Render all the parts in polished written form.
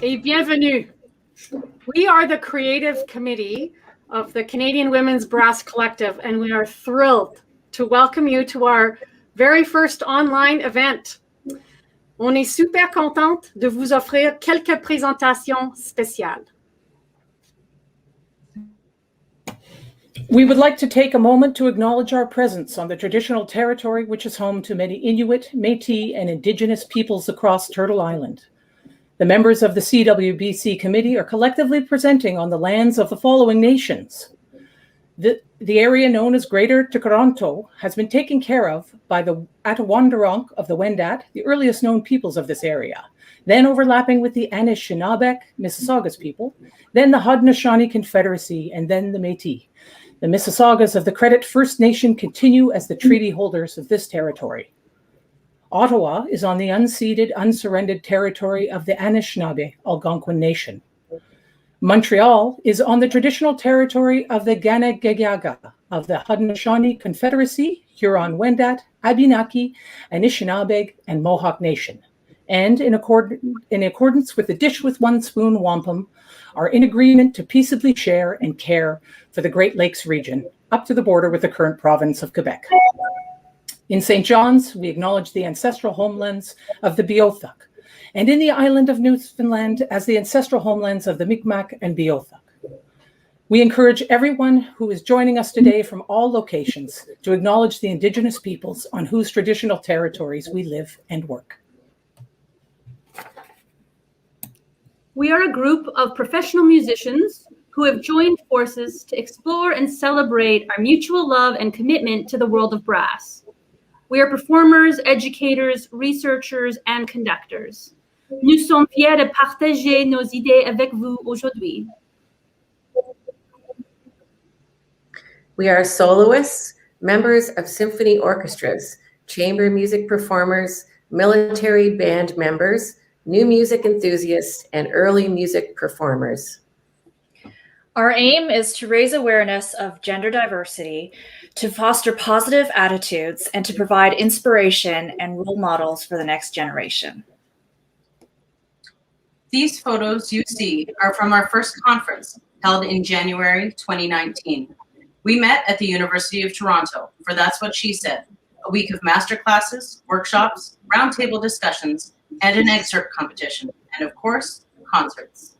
et bienvenue. We are the creative committee of the Canadian Women's Brass Collective, and we are thrilled to welcome you to our very first online event. On est super contente de vous offrir quelques présentations spéciales. We would like to take a moment to acknowledge our presence on the traditional territory which is home to many Inuit, Métis, and Indigenous peoples across Turtle Island. The members of the CWBC committee are collectively presenting on the lands of the following nations. The area known as Greater Toronto has been taken care of by the Attawandarunk of the Wendat, the earliest known peoples of this area, then overlapping with the Anishinaabeg, Mississaugas people, then the Haudenosaunee Confederacy, and then the Métis. The Mississaugas of the Credit First Nation continue as the treaty holders of this territory. Ottawa is on the unceded, unsurrendered territory of the Anishinaabe Algonquin Nation. Montreal is on the traditional territory of the Ganagayaga of the Haudenosaunee Confederacy, Huron-Wendat, Abenaki, Anishinaabeg, and Mohawk Nation. And in accordance with the Dish with One Spoon wampum, are in agreement to peaceably share and care for the Great Lakes region, up to the border with the current province of Quebec. In St. John's, we acknowledge the ancestral homelands of the Beothuk, and in the island of Newfoundland as the ancestral homelands of the Mi'kmaq and Beothuk. We encourage everyone who is joining us today from all locations to acknowledge the Indigenous peoples on whose traditional territories we live and work. We are a group of professional musicians who have joined forces to explore and celebrate our mutual love and commitment to the world of brass. We are performers, educators, researchers, and conductors. Nous sommes fiers de partager nos idées avec vous aujourd'hui. We are soloists, members of symphony orchestras, chamber music performers, military band members, new music enthusiasts, and early music performers. Our aim is to raise awareness of gender diversity, to foster positive attitudes, and to provide inspiration and role models for the next generation. These photos you see are from our first conference held in January 2019. We met at the University of Toronto for That's What She Said, a week of masterclasses, workshops, roundtable discussions, and an excerpt competition, and of course, concerts.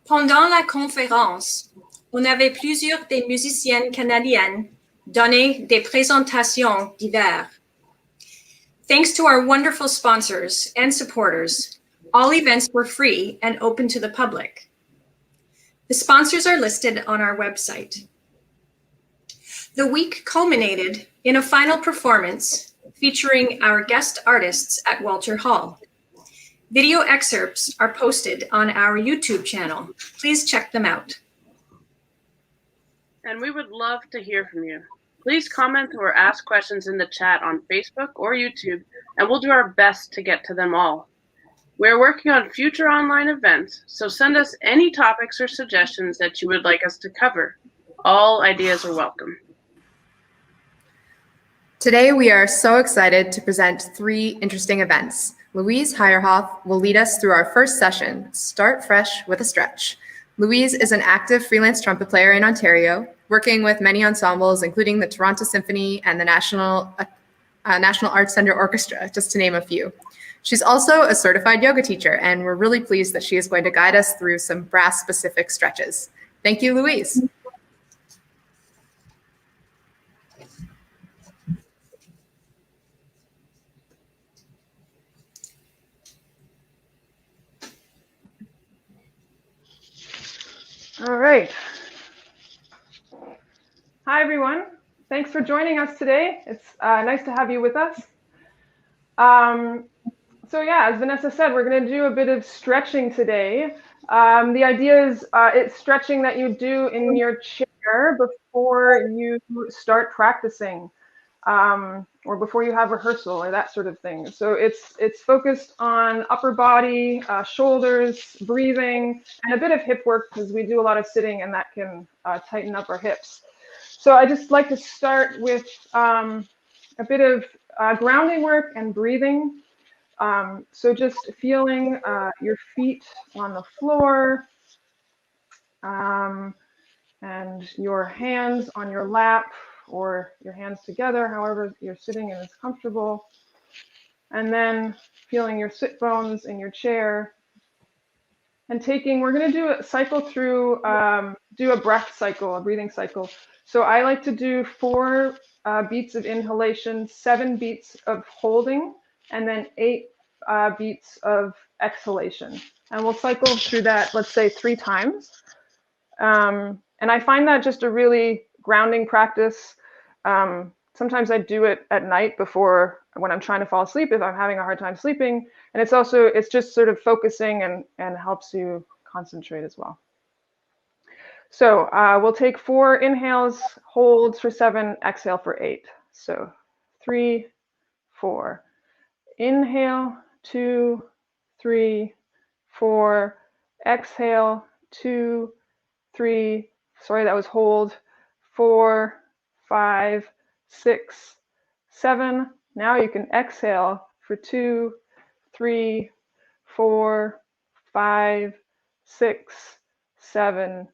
Pendant la conférence, on avait plusieurs des musiciennes canadiennes donner des présentations diverses. Thanks to our wonderful sponsors and supporters, all events were free and open to the public. The sponsors are listed on our website. The week culminated in a final performance featuring our guest artists at Walter Hall. Video excerpts are posted on our YouTube channel. Please check them out. And we would love to hear from you. Please comment or ask questions in the chat on Facebook or YouTube, and we'll do our best to get to them all. We're working on future online events, so send us any topics or suggestions that you would like us to cover. All ideas are welcome. Today, we are so excited to present 3 interesting events. Luise Heyerhoff will lead us through our first session, Start Fresh with a Stretch. Luise is an active freelance trumpet player in Ontario, working with many ensembles, including the Toronto Symphony and the National Arts Centre Orchestra, just to name a few. She's also a certified yoga teacher, and we're really pleased that she is going to guide us through some brass-specific stretches. Thank you, Luise. All right. Hi, everyone. Thanks for joining us today. It's nice to have you with us. So yeah, as Vanessa said, we're going to do a bit of stretching today. The idea is it's stretching that you do in your chair before you start practicing, or before you have rehearsal or that sort of thing. So it's focused on upper body, shoulders, breathing, and a bit of hip work because we do a lot of sitting and that can tighten up our hips. So I just like to start with a bit of grounding work and breathing. So just feeling your feet on the floor, and your hands on your lap or your hands together, however you're sitting and it's comfortable. And then feeling your sit bones in your chair. And we're going to do a cycle through, do a breath cycle, a breathing cycle. So I like to do 4 beats of inhalation, 7 beats of holding, and then 8 beats of exhalation. And we'll cycle through that, let's say 3 times. And I find that just a really grounding practice. Sometimes I do it at night before, when I'm trying to fall asleep, if I'm having a hard time sleeping. And it's just sort of focusing and helps you concentrate as well. So we'll take 4 inhales, holds for 7, exhale for 8. So 3, 4. Inhale, 2, 3, 4. Exhale, 2, 3. Sorry, that was hold. 4, 5, 6, 7. Now you can exhale for 2, 3, 4, 5, 6, 7,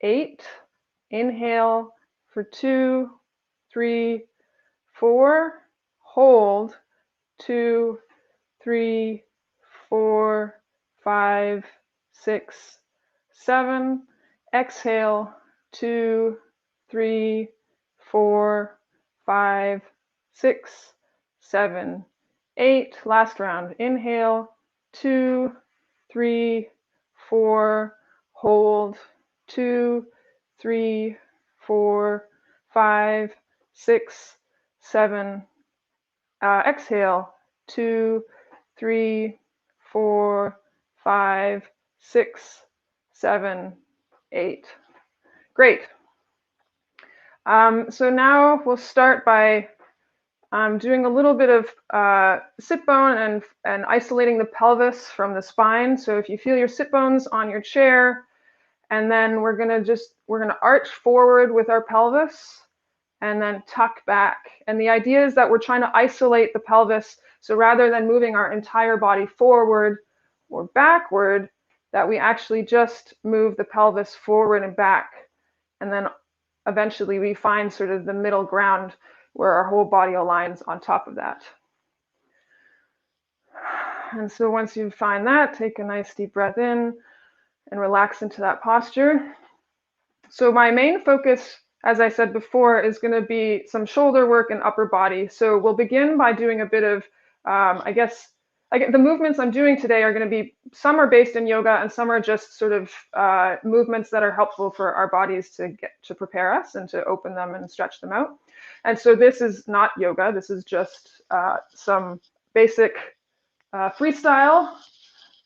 8. Inhale for 2, 3, 4. Hold 2, 3, 4, 5, 6, 7. Exhale 2, 3, 4, 5, 6, 7, 8. Last round. Inhale 2, 3, 4. Hold 2, 3, 4, 5, 6, 7. Exhale 2, 3, 4, 5, 6, 7, 8. Great. So now we'll start by doing a little bit of sit bone and isolating the pelvis from the spine. So if you feel your sit bones on your chair, and then we're gonna arch forward with our pelvis and then tuck back. And the idea is that we're trying to isolate the pelvis. So rather than moving our entire body forward or backward, that we actually just move the pelvis forward and back. And then eventually we find sort of the middle ground where our whole body aligns on top of that. And so once you find that, take a nice deep breath in and relax into that posture. So my main focus, as I said before, is going to be some shoulder work and upper body. So we'll begin by doing a bit of, the movements I'm doing today are going to be, some are based in yoga and some are just sort of movements that are helpful for our bodies to prepare us and to open them and stretch them out. And so this is not yoga. This is just some basic freestyle.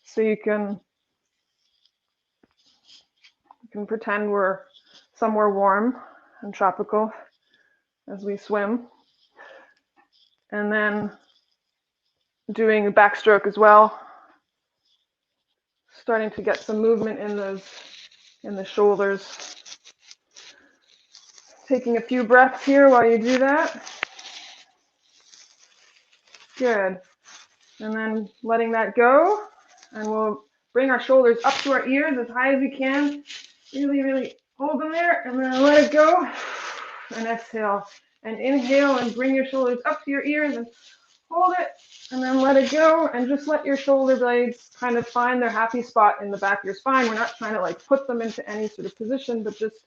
So you can pretend we're somewhere warm and tropical as we swim. And then doing a backstroke as well. Starting to get some movement in the shoulders. Taking a few breaths here while you do that. Good. And then letting that go. And we'll bring our shoulders up to our ears as high as we can. Really, really hold them there, and then let it go. And exhale. And inhale and bring your shoulders up to your ears and hold it, and then let it go. And just let your shoulder blades kind of find their happy spot in the back of your spine. We're not trying to like put them into any sort of position, but just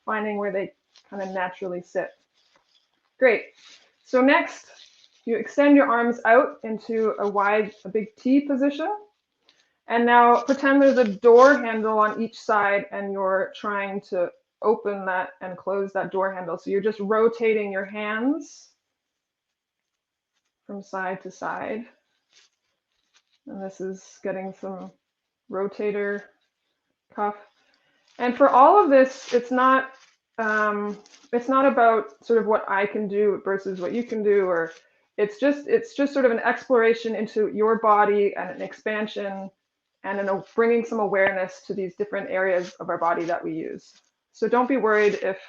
finding where they kind of naturally sit. Great. So next, you extend your arms out into a big T position. And now pretend there's a door handle on each side and you're trying to open that and close that door handle. So you're just rotating your hands from side to side. And this is getting some rotator cuff. And for all of this, it's not about sort of what I can do versus what you can do, or it's just sort of an exploration into your body and an expansion and bringing some awareness to these different areas of our body that we use. So don't be worried if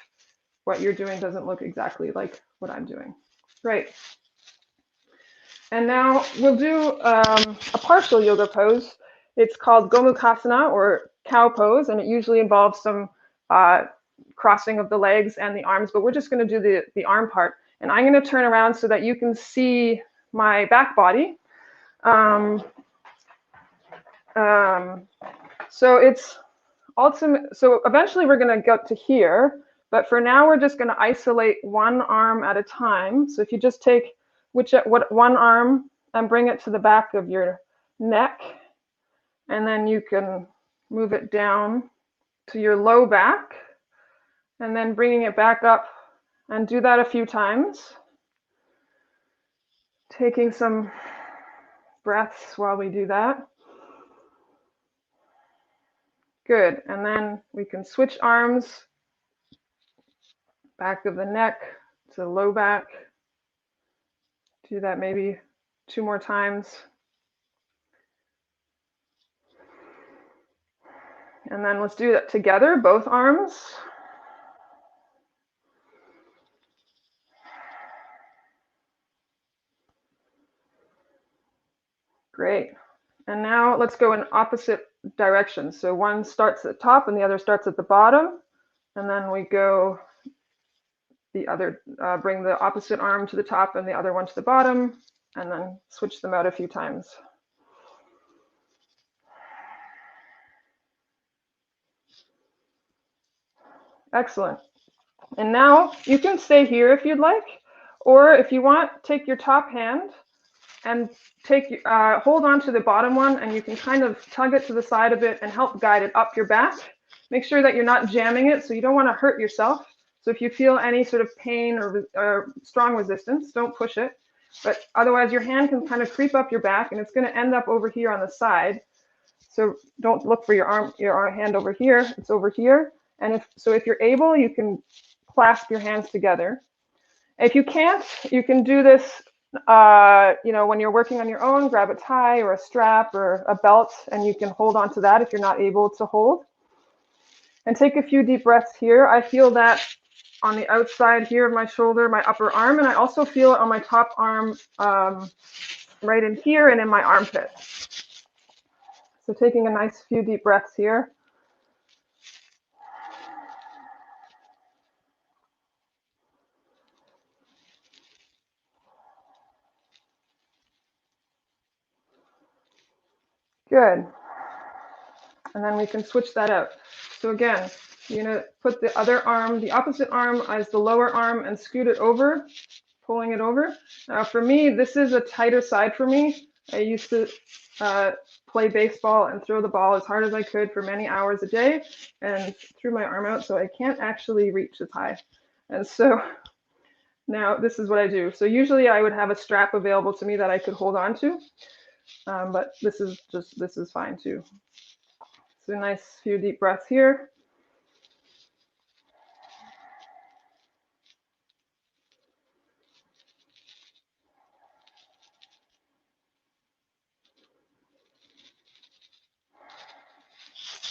what you're doing doesn't look exactly like what I'm doing. Right. And now we'll do a partial yoga pose. It's called Gomukhasana, or cow pose, and it usually involves some crossing of the legs and the arms, but we're just going to do the arm part. And I'm going to turn around so that you can see my back body. So it's ultimate. So eventually we're going to get to here, but for now we're just going to isolate one arm at a time. So if you just take one arm and bring it to the back of your neck, and then you can move it down to your low back, and then bringing it back up, and do that a few times. Taking some breaths while we do that. Good, and then we can switch arms, back of the neck to the low back. Do that maybe 2 more times. And then let's do that together, both arms. Great. And now let's go in opposite directions. So one starts at the top and the other starts at the bottom. And then we go the other, bring the opposite arm to the top and the other one to the bottom, and then switch them out a few times. Excellent. And now you can stay here if you'd like, or if you want, take your top hand and hold on to the bottom one, and you can kind of tug it to the side a bit and help guide it up your back. Make sure that you're not jamming it, so you don't want to hurt yourself. So if you feel any sort of pain or strong resistance, don't push it. But otherwise, your hand can kind of creep up your back, and it's going to end up over here on the side. So don't look for your hand over here. It's over here. And if you're able, you can clasp your hands together. If you can't, you can do this, when you're working on your own, grab a tie or a strap or a belt, and you can hold on to that if you're not able to hold. And take a few deep breaths here. I feel that on the outside here of my shoulder, my upper arm, and I also feel it on my top arm, right in here and in my armpit. So taking a nice few deep breaths here. Good. And then we can switch that out. So again, you're going to put the other arm, the opposite arm as the lower arm, and scoot it over, pulling it over. Now for me, this is a tighter side for me. I used to play baseball and throw the ball as hard as I could for many hours a day, and threw my arm out, so I can't actually reach as high. And so now this is what I do. So usually I would have a strap available to me that I could hold on to, but this is fine too. So a nice few deep breaths here.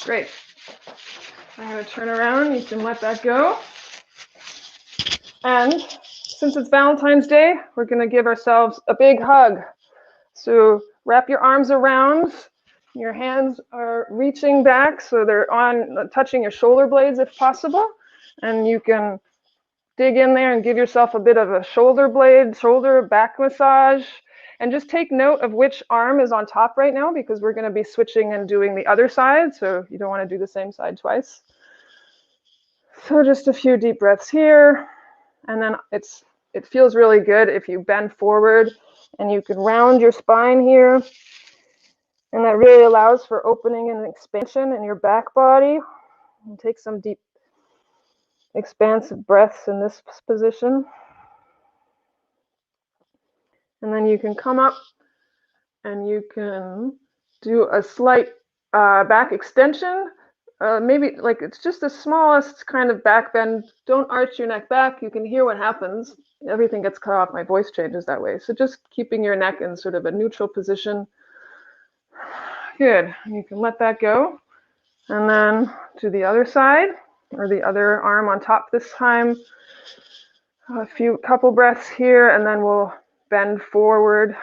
Great. I'm going to turn around. You can let that go. And since it's Valentine's Day, we're going to give ourselves a big hug. So wrap your arms around. Your hands are reaching back, so they're touching your shoulder blades if possible. And you can dig in there and give yourself a bit of a shoulder back massage. And just take note of which arm is on top right now, because we're going to be switching and doing the other side, so you don't want to do the same side twice. So just a few deep breaths here. And then it feels really good if you bend forward and you can round your spine here. And that really allows for opening and expansion in your back body. And take some deep, expansive breaths in this position. And then you can come up and you can do a slight back extension. Maybe like it's just the smallest kind of back bend. Don't arch your neck back. You can hear what happens. Everything gets cut off. My voice changes that way. So just keeping your neck in sort of a neutral position. Good. You can let that go. And then to the other side, or the other arm on top this time. A couple breaths here, and then we'll bend forward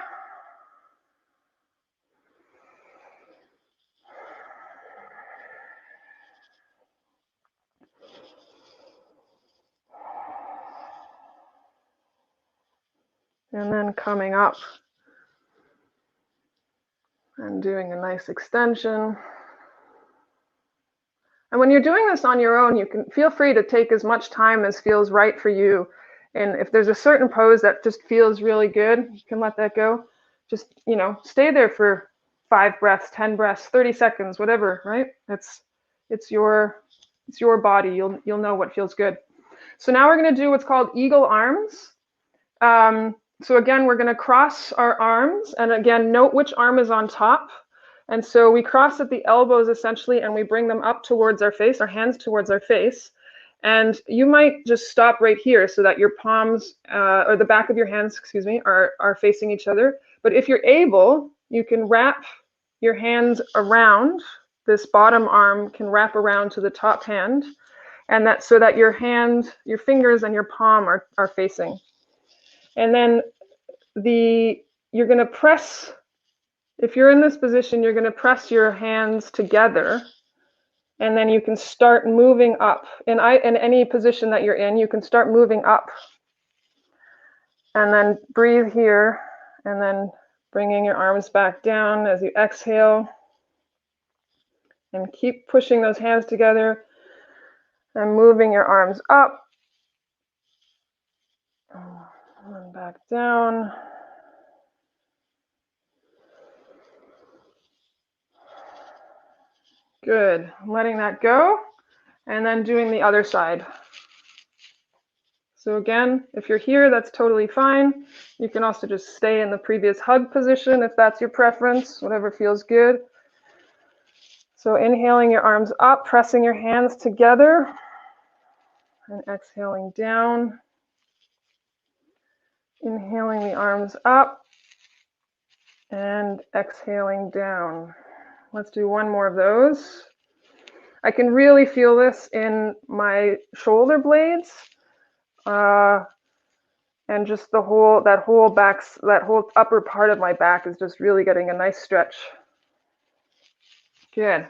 And then coming up and doing a nice extension. And when you're doing this on your own, you can feel free to take as much time as feels right for you. And if there's a certain pose that just feels really good, you can let that go. Just, you know, stay there for 5 breaths, 10 breaths, 30 seconds, whatever, right? It's your body. You'll know what feels good. So now we're going to do what's called eagle arms. So again, we're going to cross our arms, and again, note which arm is on top. And so we cross at the elbows essentially, and we bring them up towards our face, our hands towards our face. And you might just stop right here so that your palms, or the back of your hands, excuse me, are facing each other. But if you're able, you can wrap your hands around. This bottom arm can wrap around to the top hand, and that so that your hand, your fingers and your palm are facing. And then you're going to press, if you're in this position, you're going to press your hands together, and then you can start moving up. In any position that you're in, you can start moving up. And then breathe here, and then bringing your arms back down as you exhale. And keep pushing those hands together and moving your arms up. And then back down. Good. Letting that go, and then doing the other side. So again, if you're here, that's totally fine. You can also just stay in the previous hug position if that's your preference, whatever feels good. So inhaling your arms up, pressing your hands together, and exhaling down. Inhaling the arms up, and exhaling down. Let's do one more of those. I can really feel this in my shoulder blades, and just that whole upper part of my back is just really getting a nice stretch. Good.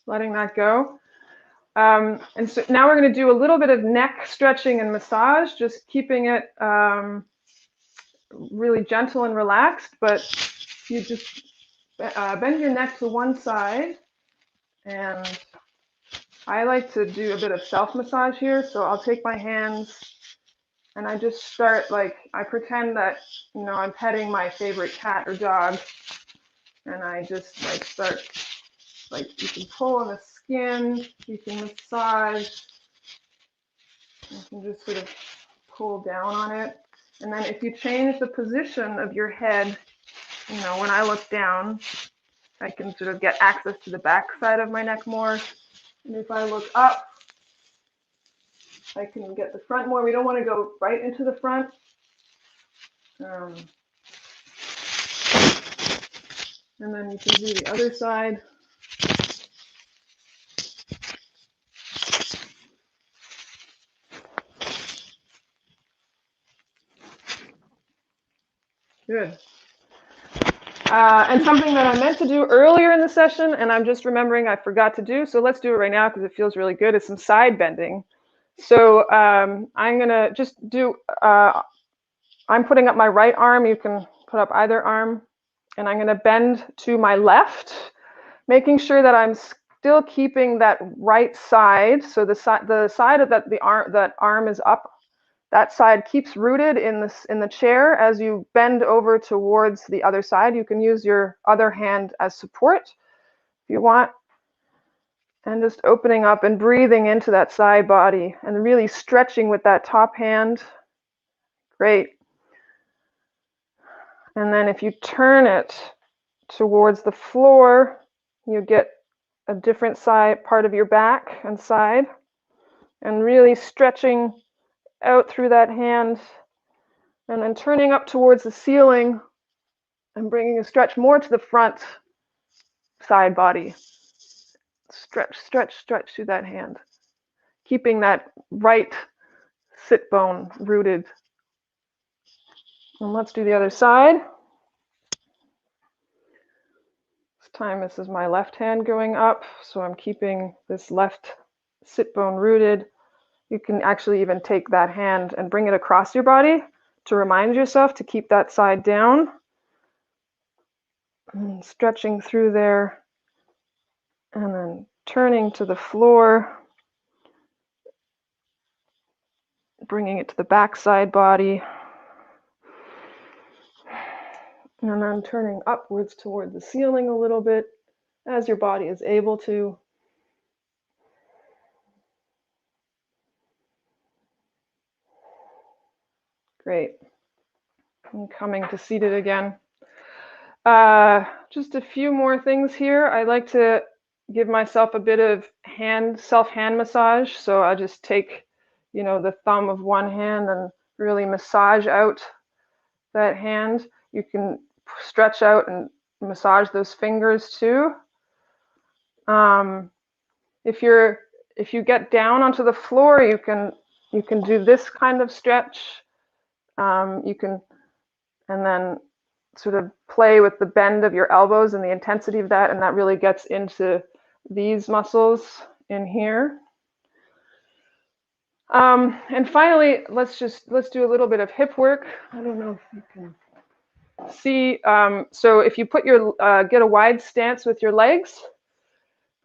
Letting that go. And so now we're going to do a little bit of neck stretching and massage, just keeping it really gentle and relaxed, but you just bend your neck to one side, and I like to do a bit of self-massage here, so I'll take my hands and I just start, like, I pretend that, you know, I'm petting my favorite cat or dog, and I just like start, like, you can pull on the skin, you can massage, you can just sort of pull down on it. And then if you change the position of your head, you know, when I look down, I can sort of get access to the back side of my neck more. And if I look up, I can get the front more. We don't want to go right into the front. And then you can do the other side. Good. And something that I meant to do earlier in the session, and I'm just remembering I forgot to do, so let's do it right now because it feels really good, is some side bending. So I'm going to just do, I'm putting up my right arm. You can put up either arm. And I'm going to bend to my left, making sure that I'm still keeping that right side. So the side that arm is up, that side keeps rooted in the chair. As you bend over towards the other side, you can use your other hand as support if you want. And just opening up and breathing into that side body and really stretching with that top hand. Great. And then if you turn it towards the floor, you get a different part of your back and side. And really stretching out through that hand. And then turning up towards the ceiling and bringing a stretch more to the front side body. Stretch, stretch, stretch through that hand. Keeping that right sit bone rooted. And let's do the other side. This time this is my left hand going up, so I'm keeping this left sit bone rooted. You can actually even take that hand and bring it across your body to remind yourself to keep that side down. And stretching through there, and then turning to the floor, bringing it to the backside body, and then turning upwards toward the ceiling a little bit as your body is able to. Great. And coming to seated again. Just a few more things here. I like to give myself a bit of self-hand massage. So I just take, the thumb of one hand and really massage out that hand. You can stretch out and massage those fingers too. If you get down onto the floor, you can do this kind of stretch. You can, and then sort of play with the bend of your elbows and the intensity of that, and that really gets into these muscles in here. And finally, let's do a little bit of hip work. I don't know if you can see. So if you put get a wide stance with your legs,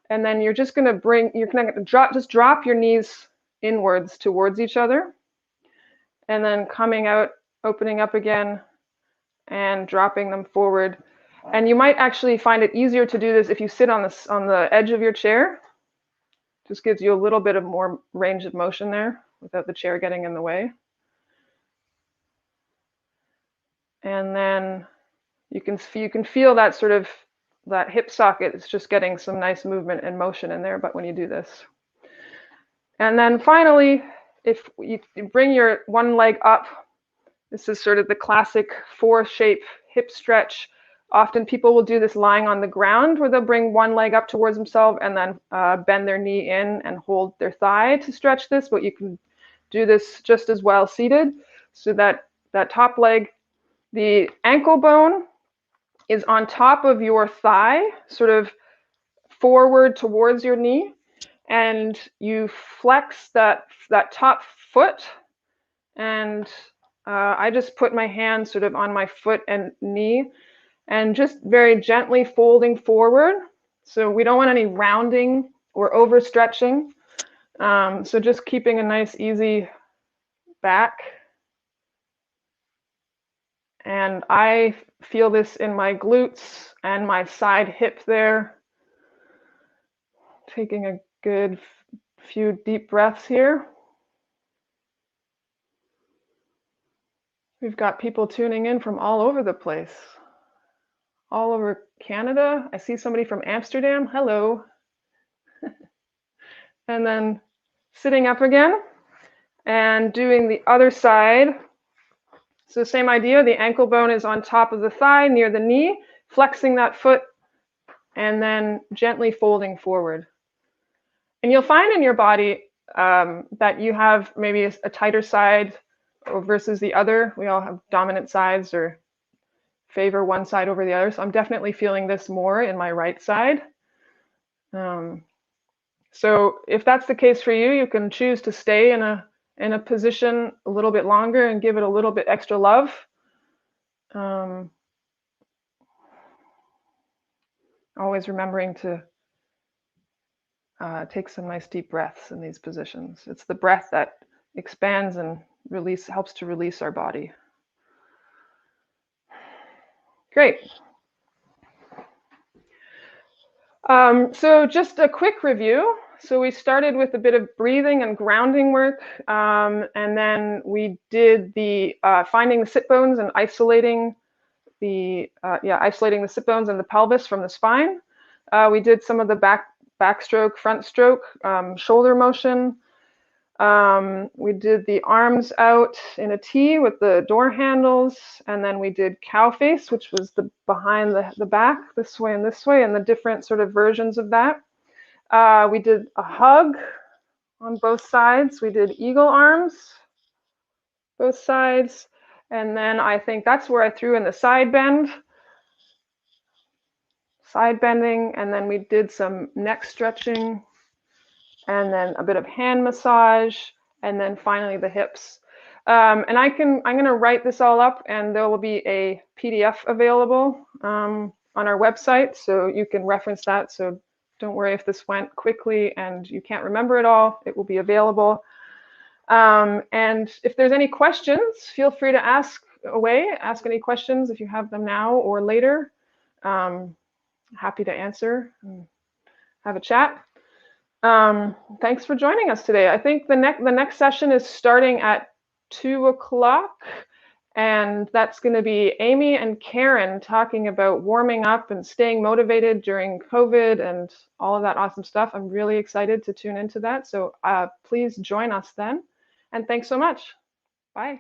and then you're just going to drop your knees inwards towards each other, and then coming out, opening up again, and dropping them forward. And you might actually find it easier to do this if you sit on the edge of your chair. Just gives you a little bit of more range of motion there without the chair getting in the way. And then you can feel that sort of that hip socket is just getting some nice movement and motion in there, but when you do this. And then finally, if you bring your one leg up, this is sort of the classic 4-shape hip stretch. Often people will do this lying on the ground, where they'll bring one leg up towards themselves and then bend their knee in and hold their thigh to stretch this, but you can do this just as well seated. So that top leg, the ankle bone is on top of your thigh, sort of forward towards your knee, and you flex that top foot, and I just put my hand sort of on my foot and knee and just very gently folding forward. So we don't want any rounding or overstretching. So just keeping a nice easy back. And I feel this in my glutes and my side hip there. Taking a good few deep breaths here. We've got people tuning in from all over the place. All over Canada. I see somebody from Amsterdam. Hello. And then sitting up again and doing the other side. So same idea, the ankle bone is on top of the thigh near the knee, flexing that foot and then gently folding forward. And you'll find in your body that you have maybe a tighter side versus the other. We all have dominant sides or favor one side over the other. So I'm definitely feeling this more in my right side. So if that's the case for you, you can choose to stay in a position a little bit longer and give it a little bit extra love. Always remembering to take some nice deep breaths in these positions. It's the breath that expands and helps to release our body. Great. So just a quick review. So we started with a bit of breathing and grounding work, and then we did the finding the sit bones and isolating the sit bones and the pelvis from the spine. We did some of the backstroke, front stroke, shoulder motion. We did the arms out in a T with the door handles, and then we did cow face, which was the behind the back, this way, and the different sort of versions of that. We did a hug on both sides. We did eagle arms, both sides, and then I think that's where I threw in the side bending, and then we did some neck stretching, and then a bit of hand massage, and then finally the hips. And I'm going to write this all up, and there will be a PDF available on our website, so you can reference that. So don't worry if this went quickly and you can't remember it all. It will be available. And if there's any questions, feel free to ask away. Ask any questions if you have them now or later. Happy to answer and have a chat. Thanks for joining us today. I think the next session is starting at 2 o'clock, and that's going to be Amy and Karen talking about warming up and staying motivated during COVID and all of that awesome stuff. I'm really excited to tune into that. So please join us then. And thanks so much. Bye.